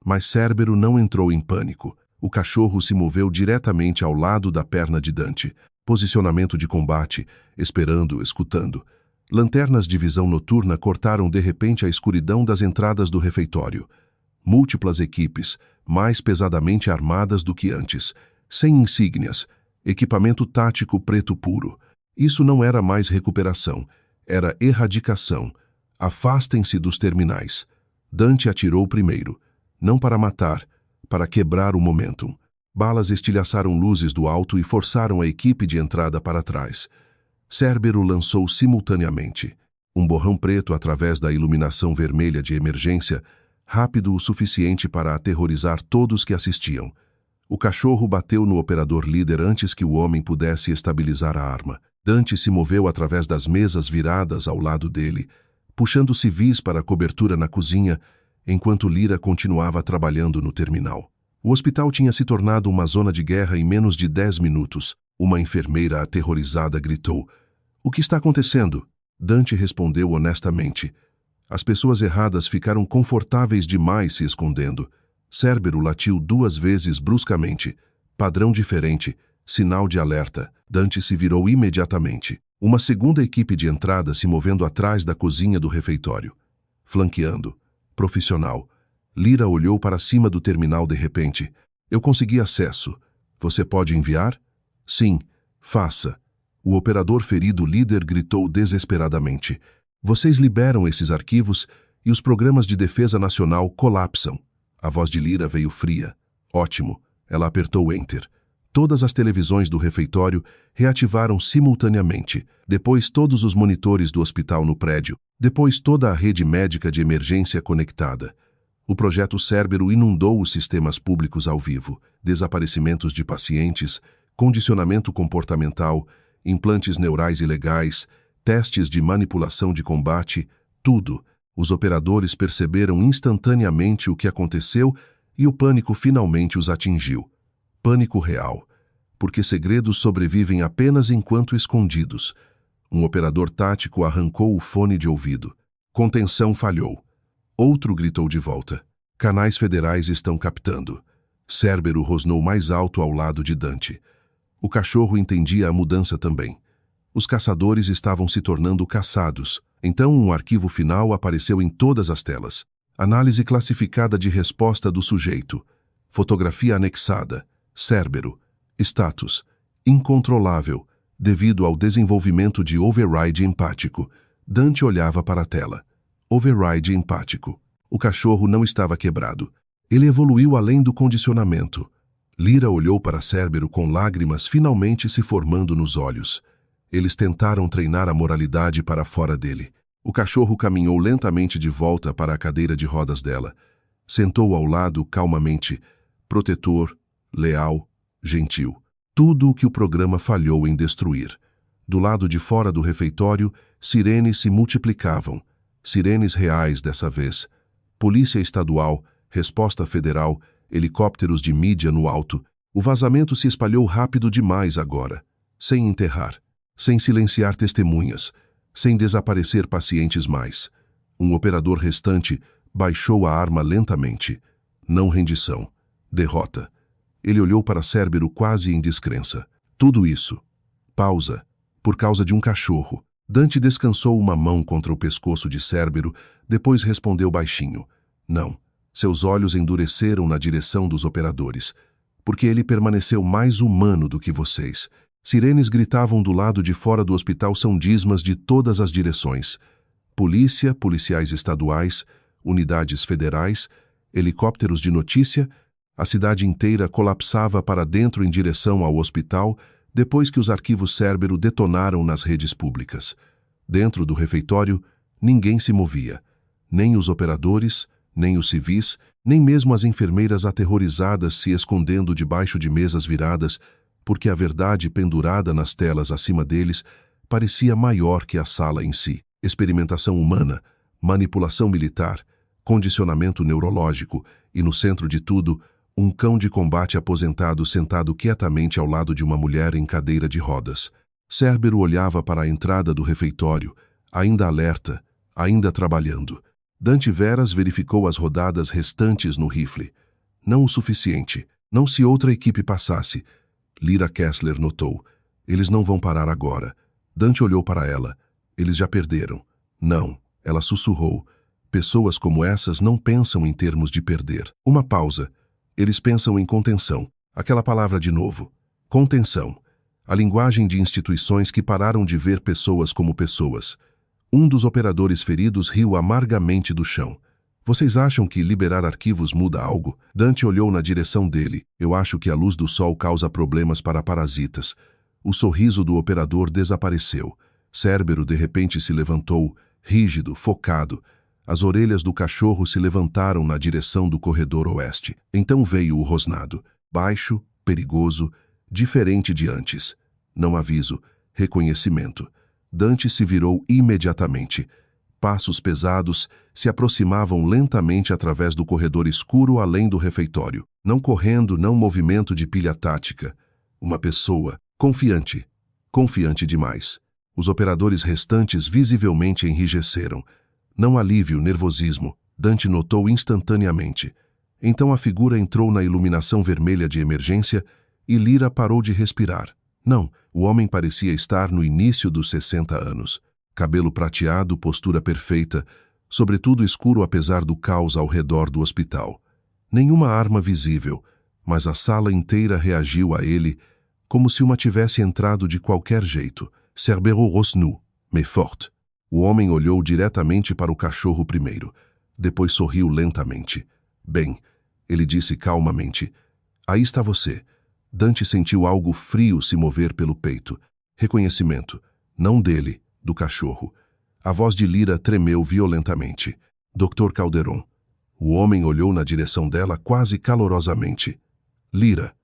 Mas Cérbero não entrou em pânico. O cachorro se moveu diretamente ao lado da perna de Dante. Posicionamento de combate, esperando, escutando. Lanternas de visão noturna cortaram de repente a escuridão das entradas do refeitório. Múltiplas equipes, mais pesadamente armadas do que antes. Sem insígnias. Equipamento tático preto puro. Isso não era mais recuperação. Era erradicação. Afastem-se dos terminais. Dante atirou primeiro. Não para matar, para quebrar o momentum. Balas estilhaçaram luzes do alto e forçaram a equipe de entrada para trás. Cérbero lançou simultaneamente. Um borrão preto através da iluminação vermelha de emergência, rápido o suficiente para aterrorizar todos que assistiam. O cachorro bateu no operador líder antes que o homem pudesse estabilizar a arma. Dante se moveu através das mesas viradas ao lado dele, puxando civis para a cobertura na cozinha, enquanto Lyra continuava trabalhando no terminal. O hospital tinha se tornado uma zona de guerra em menos de 10 minutos. Uma enfermeira aterrorizada gritou. "O que está acontecendo?" Dante respondeu honestamente. As pessoas erradas ficaram confortáveis demais se escondendo. Cérbero latiu 2 vezes bruscamente. Padrão diferente. Sinal de alerta. Dante se virou imediatamente. Uma segunda equipe de entrada se movendo atrás da cozinha do refeitório. Flanqueando. Profissional. Lyra olhou para cima do terminal de repente. "Eu consegui acesso. Você pode enviar?" "Sim, faça." O operador ferido líder gritou desesperadamente. "Vocês liberam esses arquivos e os programas de defesa nacional colapsam." A voz de Lyra veio fria. "Ótimo." Ela apertou Enter. Todas as televisões do refeitório reativaram simultaneamente. Depois todos os monitores do hospital no prédio. Depois toda a rede médica de emergência conectada. O projeto Cérbero inundou os sistemas públicos ao vivo. Desaparecimentos de pacientes, condicionamento comportamental, implantes neurais ilegais, testes de manipulação de combate, tudo. Os operadores perceberam instantaneamente o que aconteceu e o pânico finalmente os atingiu. Pânico real. Porque segredos sobrevivem apenas enquanto escondidos. Um operador tático arrancou o fone de ouvido. Contenção falhou. Outro gritou de volta. Canais federais estão captando. Cérbero rosnou mais alto ao lado de Dante. O cachorro entendia a mudança também. Os caçadores estavam se tornando caçados. Então um arquivo final apareceu em todas as telas. Análise classificada de resposta do sujeito. Fotografia anexada. Cérbero. Status. Incontrolável. Devido ao desenvolvimento de override empático. Dante olhava para a tela. Override empático. O cachorro não estava quebrado. Ele evoluiu além do condicionamento. Lyra olhou para Cérbero com lágrimas finalmente se formando nos olhos. Eles tentaram treinar a moralidade para fora dele. O cachorro caminhou lentamente de volta para a cadeira de rodas dela. Sentou ao lado calmamente. Protetor, leal, gentil. Tudo o que o programa falhou em destruir. Do lado de fora do refeitório, sirenes se multiplicavam. Sirenes reais dessa vez. Polícia estadual, resposta federal, helicópteros de mídia no alto. O vazamento se espalhou rápido demais agora. Sem enterrar. Sem silenciar testemunhas. Sem desaparecer pacientes mais. Um operador restante baixou a arma lentamente. Não rendição. Derrota. Ele olhou para Cérbero quase em descrença. Tudo isso. Pausa. Por causa de um cachorro. Dante descansou uma mão contra o pescoço de Cérbero, depois respondeu baixinho. Não. Seus olhos endureceram na direção dos operadores. Porque ele permaneceu mais humano do que vocês. Sirenes gritavam do lado de fora do hospital São Dismas de todas as direções. Polícia, policiais estaduais, unidades federais, helicópteros de notícia. A cidade inteira colapsava para dentro em direção ao hospital depois que os arquivos Cérbero detonaram nas redes públicas. Dentro do refeitório, ninguém se movia. Nem os operadores, nem os civis, Nem mesmo as enfermeiras aterrorizadas se escondendo debaixo de mesas viradas, porque a verdade pendurada nas telas acima deles parecia maior que a sala em si. Experimentação humana, manipulação militar, condicionamento neurológico e, no centro de tudo, um cão de combate aposentado sentado quietamente ao lado de uma mulher em cadeira de rodas. Cérbero olhava para a entrada do refeitório, ainda alerta, ainda trabalhando. Dante Veras verificou as rodadas restantes no rifle. Não o suficiente. Não se outra equipe passasse. Lyra Kessler notou. Eles não vão parar agora. Dante olhou para ela. Eles já perderam. Não, ela sussurrou. Pessoas como essas não pensam em termos de perder. Uma pausa. Eles pensam em contenção. Aquela palavra de novo. Contenção. A linguagem de instituições que pararam de ver pessoas como pessoas. Um dos operadores feridos riu amargamente do chão. Vocês acham que liberar arquivos muda algo? Dante olhou na direção dele. Eu acho que a luz do sol causa problemas para parasitas. O sorriso do operador desapareceu. Cérbero de repente se levantou, rígido, focado. As orelhas do cachorro se levantaram na direção do corredor oeste. Então veio o rosnado. Baixo, perigoso, diferente de antes. Não aviso, reconhecimento. Dante se virou imediatamente. Passos pesados se aproximavam lentamente através do corredor escuro além do refeitório. Não correndo, não movimento de pilha tática. Uma pessoa, confiante. Confiante demais. Os operadores restantes visivelmente enrijeceram. Não alívio, nervosismo. Dante notou instantaneamente. Então a figura entrou na iluminação vermelha de emergência e Lyra parou de respirar. Não, o homem parecia estar no início dos 60 anos. Cabelo prateado, postura perfeita, sobretudo escuro apesar do caos ao redor do hospital. Nenhuma arma visível, mas a sala inteira reagiu a ele como se uma tivesse entrado de qualquer jeito. Cerbero rosnu, mais forte. O homem olhou diretamente para o cachorro primeiro. Depois sorriu lentamente. Bem, ele disse calmamente. Aí está você. Dante sentiu algo frio se mover pelo peito. Reconhecimento. Não dele, do cachorro. A voz de Lyra tremeu violentamente. Dr. Calderon. O homem olhou na direção dela quase calorosamente. Lyra.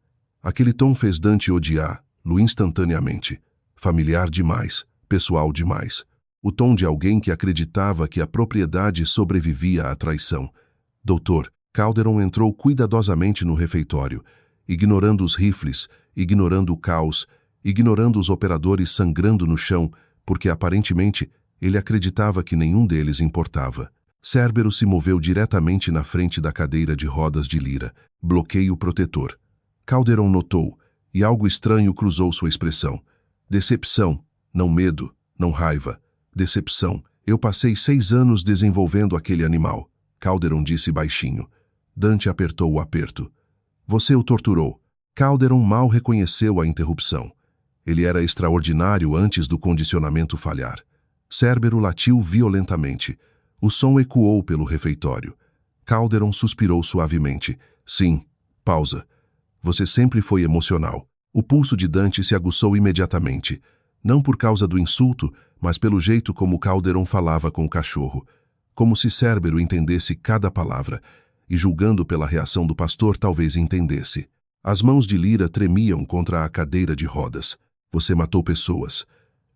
Aquele tom fez Dante odiá-lo instantaneamente. Familiar demais, pessoal demais. O tom de alguém que acreditava que a propriedade sobrevivia à traição. Doutor, Calderon entrou cuidadosamente no refeitório, ignorando os rifles, ignorando o caos, ignorando os operadores sangrando no chão, porque aparentemente ele acreditava que nenhum deles importava. Cérbero se moveu diretamente na frente da cadeira de rodas de Lyra. Bloqueio protetor. Calderon notou, e algo estranho cruzou sua expressão. Decepção, não medo, não raiva. Decepção. Eu passei 6 anos desenvolvendo aquele animal. Calderon disse baixinho. Dante apertou o aperto. Você o torturou. Calderon mal reconheceu a interrupção. Ele era extraordinário antes do condicionamento falhar. Cérbero latiu violentamente. O som ecoou pelo refeitório. Calderon suspirou suavemente. Sim. Pausa. Você sempre foi emocional. O pulso de Dante se aguçou imediatamente. Não por causa do insulto, mas pelo jeito como Calderon falava com o cachorro. Como se Cérbero entendesse cada palavra. E julgando pela reação do pastor talvez entendesse. As mãos de Lyra tremiam contra a cadeira de rodas. Você matou pessoas.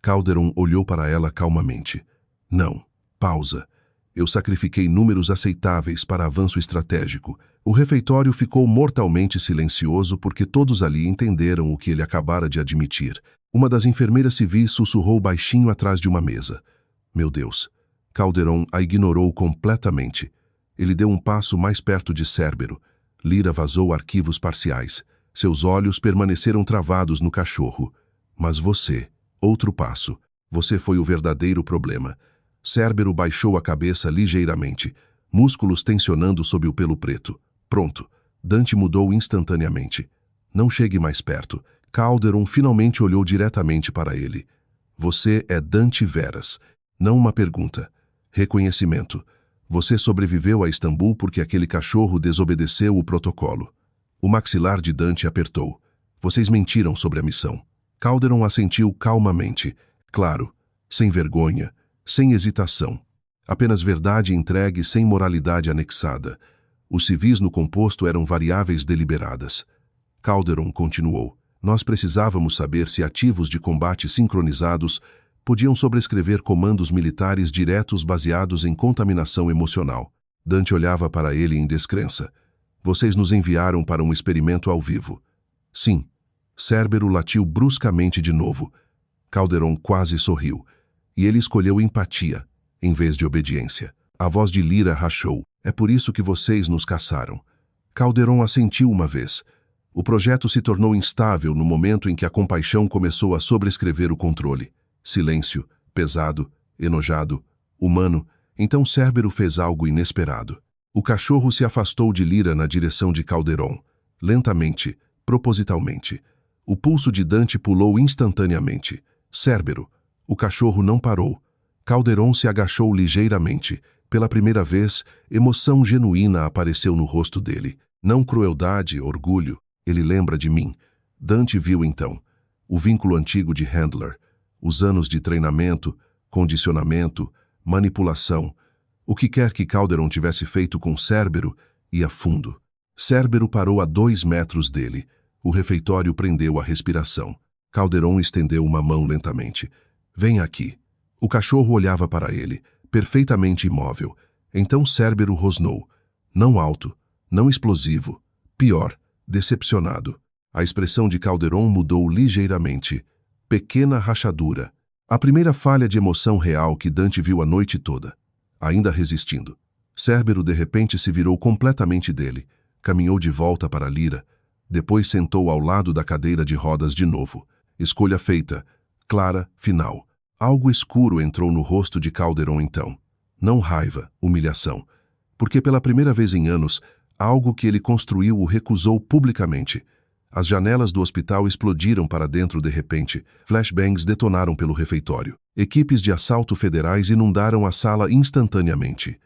Calderon olhou para ela calmamente. Não. Pausa. Eu sacrifiquei números aceitáveis para avanço estratégico. O refeitório ficou mortalmente silencioso porque todos ali entenderam o que ele acabara de admitir. Uma das enfermeiras civis sussurrou baixinho atrás de uma mesa. Meu Deus. Calderon a ignorou completamente. Ele deu um passo mais perto de Cérbero. Lyra vazou arquivos parciais. Seus olhos permaneceram travados no cachorro. Mas você, outro passo. Você foi o verdadeiro problema. Cérbero baixou a cabeça ligeiramente, músculos tensionando sob o pelo preto. Pronto. Dante mudou instantaneamente. Não chegue mais perto. Calderon finalmente olhou diretamente para ele. Você é Dante Veras. Não uma pergunta. Reconhecimento. Você sobreviveu a Istambul porque aquele cachorro desobedeceu o protocolo. O maxilar de Dante apertou. Vocês mentiram sobre a missão. Calderon assentiu calmamente. Claro, sem vergonha, sem hesitação. Apenas verdade entregue sem moralidade anexada. Os civis no composto eram variáveis deliberadas. Calderon continuou. Nós precisávamos saber se ativos de combate sincronizados podiam sobrescrever comandos militares diretos baseados em contaminação emocional. Dante olhava para ele em descrença. Vocês nos enviaram para um experimento ao vivo. Sim. Cérbero latiu bruscamente de novo. Calderon quase sorriu. E ele escolheu empatia, em vez de obediência. A voz de Lyra rachou. É por isso que vocês nos caçaram. Calderon assentiu uma vez. O projeto se tornou instável no momento em que a compaixão começou a sobrescrever o controle. Silêncio, pesado, enojado, humano. Então Cérbero fez algo inesperado. O cachorro se afastou de Lyra na direção de Calderon. Lentamente, propositalmente. O pulso de Dante pulou instantaneamente. Cérbero. O cachorro não parou. Calderon se agachou ligeiramente. Pela primeira vez, emoção genuína apareceu no rosto dele. Não crueldade, orgulho. Ele lembra de mim. Dante viu então. O vínculo antigo de Handler. Os anos de treinamento, condicionamento, manipulação. O que quer que Calderon tivesse feito com Cérbero, ia fundo. Cérbero parou a 2 metros dele. O refeitório prendeu a respiração. Calderon estendeu uma mão lentamente. Venha aqui. O cachorro olhava para ele, perfeitamente imóvel. Então Cérbero rosnou. Não alto, não explosivo. Pior, decepcionado. A expressão de Calderon mudou ligeiramente. Pequena rachadura. A primeira falha de emoção real que Dante viu a noite toda. Ainda resistindo. Cérbero de repente se virou completamente dele. Caminhou de volta para Lyra. Depois sentou ao lado da cadeira de rodas de novo. Escolha feita. Clara, final. Algo escuro entrou no rosto de Calderon então. Não raiva, humilhação. Porque pela primeira vez em anos, algo que ele construiu o recusou publicamente. As janelas do hospital explodiram para dentro de repente. Flashbangs detonaram pelo refeitório. Equipes de assalto federais inundaram a sala instantaneamente.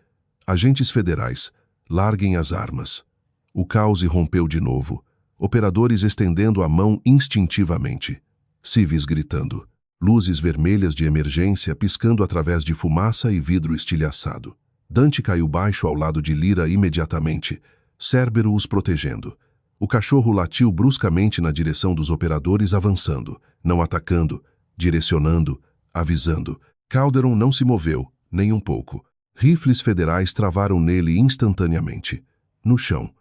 Agentes federais, larguem as armas. O caos irrompeu de novo. Operadores estendendo a mão instintivamente. Civis gritando. Luzes vermelhas de emergência piscando através de fumaça e vidro estilhaçado. Dante caiu baixo ao lado de Lyra imediatamente. Cérbero os protegendo. O cachorro latiu bruscamente na direção dos operadores avançando, não atacando, direcionando, avisando. Calderon não se moveu, nem um pouco. Rifles federais travaram nele instantaneamente. No chão.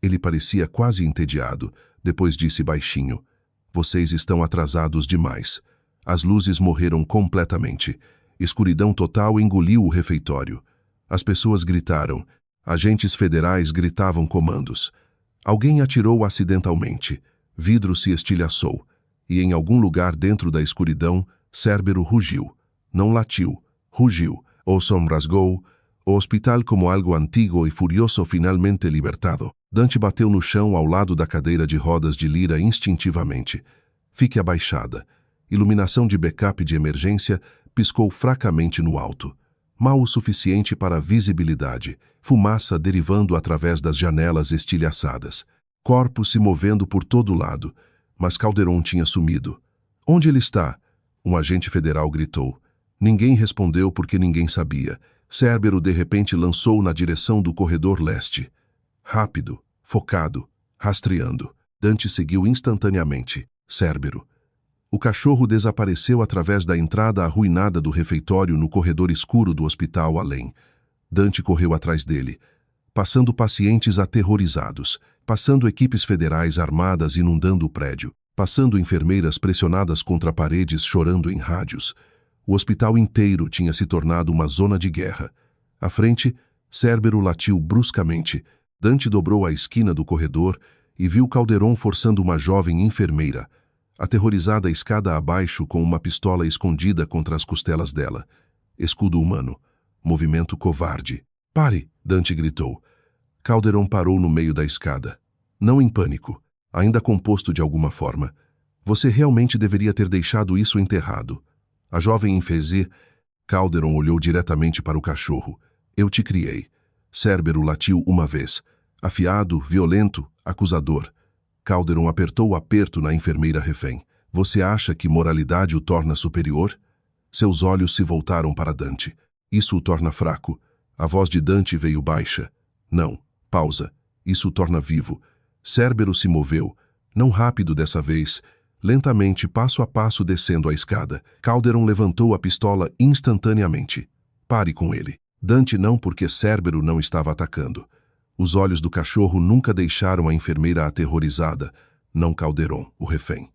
Ele parecia quase entediado, depois disse baixinho. Vocês estão atrasados demais. As luzes morreram completamente. Escuridão total engoliu o refeitório. As pessoas gritaram. Agentes federais gritavam comandos. Alguém atirou acidentalmente. Vidro se estilhaçou. E em algum lugar dentro da escuridão, Cérbero rugiu. Não latiu. Rugiu. O som rasgou. O hospital como algo antigo e furioso finalmente libertado. Dante bateu no chão ao lado da cadeira de rodas de Lyra instintivamente. Fique abaixada. Iluminação de backup de emergência piscou fracamente no alto. Mal o suficiente para visibilidade. Fumaça derivando através das janelas estilhaçadas. Corpos se movendo por todo lado. Mas Calderon tinha sumido. Onde ele está? Um agente federal gritou. Ninguém respondeu porque ninguém sabia. Cérbero de repente lançou na direção do corredor leste. Rápido, focado, rastreando. Dante seguiu instantaneamente. Cérbero. O cachorro desapareceu através da entrada arruinada do refeitório no corredor escuro do hospital além. Dante correu atrás dele, passando pacientes aterrorizados, passando equipes federais armadas inundando o prédio, passando enfermeiras pressionadas contra paredes chorando em rádios. O hospital inteiro tinha se tornado uma zona de guerra. À frente, Cérbero latiu bruscamente. Dante dobrou a esquina do corredor e viu Calderon forçando uma jovem enfermeira, aterrorizada a escada abaixo com uma pistola escondida contra as costelas dela. Escudo humano. Movimento covarde. Pare! Dante gritou. Calderon parou no meio da escada. Não em pânico, ainda composto de alguma forma. Você realmente deveria ter deixado isso enterrado. A jovem enfezê. Calderon olhou diretamente para o cachorro. Eu te criei. Cérbero latiu uma vez. Afiado, violento, acusador. Calderon apertou o aperto na enfermeira refém. Você acha que moralidade o torna superior? Seus olhos se voltaram para Dante. Isso o torna fraco. A voz de Dante veio baixa. Não, Pausa. Isso o torna vivo. Cérbero se moveu, não rápido dessa vez, lentamente, passo a passo descendo a escada. Calderon levantou a pistola instantaneamente. Pare com ele. Dante não, porque Cérbero não estava atacando. Os olhos do cachorro nunca deixaram a enfermeira aterrorizada, não Calderon, o refém.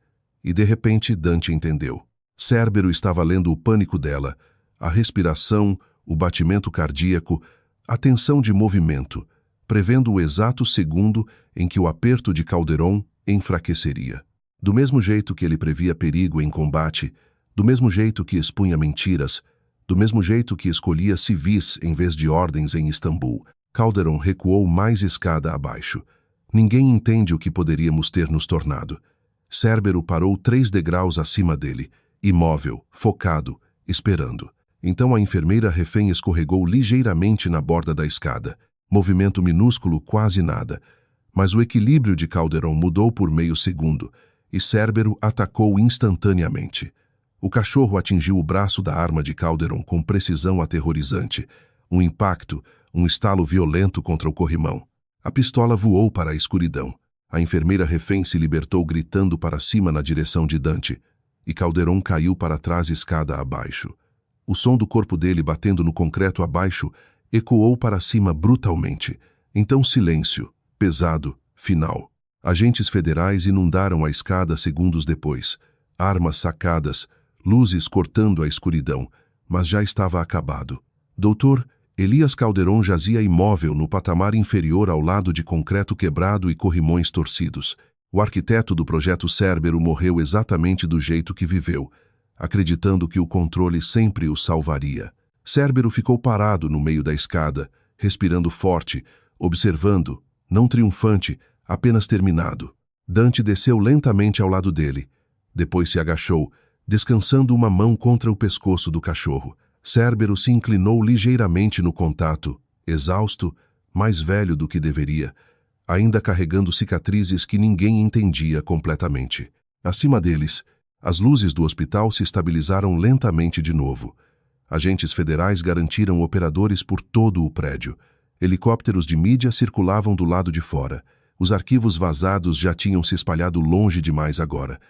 E de repente Dante entendeu. Cérbero estava lendo o pânico dela, a respiração, o batimento cardíaco, a tensão de movimento, prevendo o exato segundo em que o aperto de Calderon enfraqueceria. Do mesmo jeito que ele previa perigo em combate, do mesmo jeito que expunha mentiras, do mesmo jeito que escolhia civis em vez de ordens em Istambul, Calderon recuou mais escada abaixo. Ninguém entende o que poderíamos ter nos tornado. Cérbero parou 3 degraus acima dele, imóvel, focado, esperando. Então a enfermeira refém escorregou ligeiramente na borda da escada. Movimento minúsculo, quase nada. Mas o equilíbrio de Calderon mudou por meio segundo, e Cérbero atacou instantaneamente. O cachorro atingiu o braço da arma de Calderon com precisão aterrorizante. Um impacto, um estalo violento contra o corrimão. A pistola voou para a escuridão. A enfermeira refém se libertou gritando para cima na direção de Dante, e Calderon caiu para trás escada abaixo. O som do corpo dele batendo no concreto abaixo ecoou para cima brutalmente. Então silêncio, pesado, final. Agentes federais inundaram a escada segundos depois. Armas sacadas, luzes cortando a escuridão, mas já estava acabado. Doutor Elias Calderon jazia imóvel no patamar inferior ao lado de concreto quebrado e corrimões torcidos. O arquiteto do projeto Cérbero morreu exatamente do jeito que viveu, acreditando que o controle sempre o salvaria. Cérbero ficou parado no meio da escada, respirando forte, observando, não triunfante, apenas terminado. Dante desceu lentamente ao lado dele. Depois se agachou, descansando uma mão contra o pescoço do cachorro. Cérbero se inclinou ligeiramente no contato, exausto, mais velho do que deveria, ainda carregando cicatrizes que ninguém entendia completamente. Acima deles, as luzes do hospital se estabilizaram lentamente de novo. Agentes federais garantiram operadores por todo o prédio. Helicópteros de mídia circulavam do lado de fora. Os arquivos vazados já tinham se espalhado longe demais agora.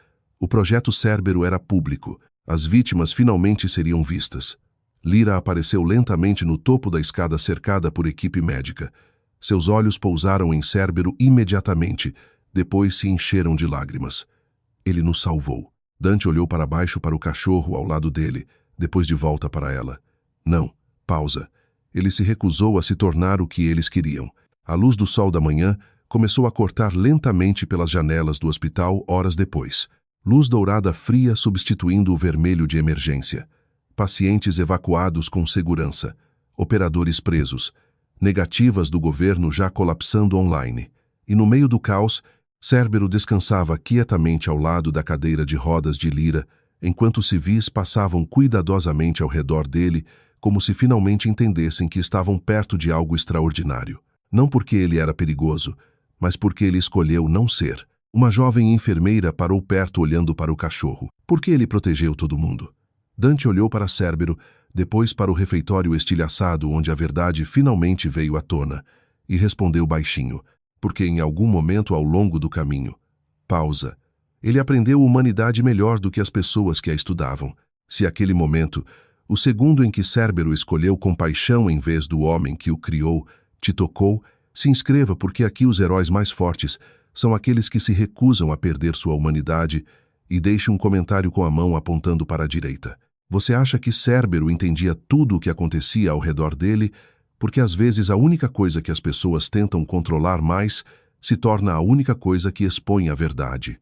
O projeto Cérbero era público. As vítimas finalmente seriam vistas. Lyra apareceu lentamente no topo da escada cercada por equipe médica. Seus olhos pousaram em Cérbero imediatamente, depois se encheram de lágrimas. Ele nos salvou. Dante olhou para baixo para o cachorro ao lado dele, depois de volta para ela. Não, pausa. Ele se recusou a se tornar o que eles queriam. A luz do sol da manhã começou a cortar lentamente pelas janelas do hospital horas depois. Luz dourada fria substituindo o vermelho de emergência. Pacientes evacuados com segurança. Operadores presos. Negativas do governo já colapsando online. E no meio do caos, Cérbero descansava quietamente ao lado da cadeira de rodas de Lyra, enquanto civis passavam cuidadosamente ao redor dele, como se finalmente entendessem que estavam perto de algo extraordinário. Não porque ele era perigoso, mas porque ele escolheu não ser. Uma jovem enfermeira parou perto olhando para o cachorro. Por que ele protegeu todo mundo? Dante olhou para Cérbero, depois para o refeitório estilhaçado onde a verdade finalmente veio à tona, e respondeu baixinho, porque em algum momento ao longo do caminho. Pausa. Ele aprendeu humanidade melhor do que as pessoas que a estudavam. Se aquele momento, o segundo em que Cérbero escolheu compaixão em vez do homem que o criou, te tocou, se inscreva porque aqui os heróis mais fortes são aqueles que se recusam a perder sua humanidade, e deixe um comentário com a mão apontando para a direita. Você acha que Cérbero entendia tudo o que acontecia ao redor dele, porque às vezes a única coisa que as pessoas tentam controlar mais se torna a única coisa que expõe a verdade.